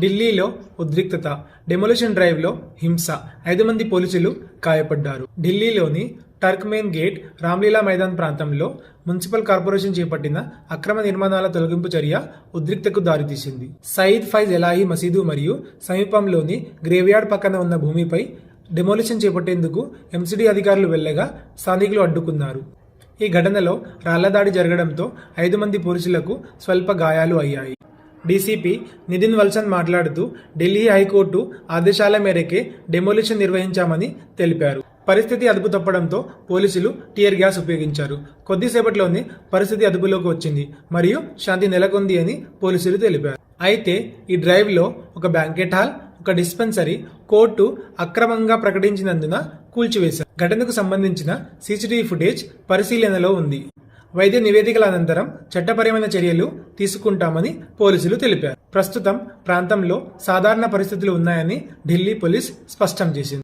ఢిల్లీలో ఉద్రిక్తత, డెమోలిషన్ డ్రైవ్లో హింస, 5 మంది పోలీసులు గాయపడ్డారు. ఢిల్లీలోని టర్క్మేన్ గేట్, రామ్లీలా మైదాన్ ప్రాంతంలో మున్సిపల్ కార్పొరేషన్ చేపట్టిన అక్రమ నిర్మాణాల తొలగింపు చర్య ఉద్రిక్తతకు దారితీసింది. సయీద్ ఫైజ్ ఎలాహీ మసీదు మరియు సమీపంలోని గ్రేవ్యార్డ్ పక్కన ఉన్న భూమిపై డెమోలిషన్ చేపట్టేందుకు ఎంసీడీ అధికారులు వెళ్లగా స్థానికులు అడ్డుకున్నారు. ఈ ఘటనలో రాళ్లదాడి జరగడంతో 5 మంది పోలీసులకు స్వల్ప గాయాలు అయ్యాయి. డీసీపీ నితిన్ వల్సన్ మాట్లాడుతూ ఢిల్లీ హైకోర్టు ఆదేశాల మేరకే డెమోలిషన్ నిర్వహించామని తెలిపారు. పరిస్థితి అదుపు తప్పడంతో పోలీసులు టియర్ గ్యాస్ ఉపయోగించారు. కొద్దిసేపట్లోనే పరిస్థితి అదుపులోకి వచ్చింది మరియు శాంతి నెలకొంది అని పోలీసులు తెలిపారు. అయితే ఈ డ్రైవ్లో ఒక బ్యాంకెట్ హాల్, ఒక డిస్పెన్సరీ, కోర్టు అక్రమంగా ప్రకటించినందున కూల్చివేశారు. ఘటనకు సంబంధించిన సీసీటీవీ ఫుటేజ్ పరిశీలనలో ఉంది. వైద్య నివేదికల అనంతరం చట్టపరమైన చర్యలు తీసుకుంటామని పోలీసులు తెలిపారు. ప్రస్తుతం ప్రాంతంలో సాధారణ పరిస్థితులు ఉన్నాయని ఢిల్లీ పోలీస్ స్పష్టం చేసింది.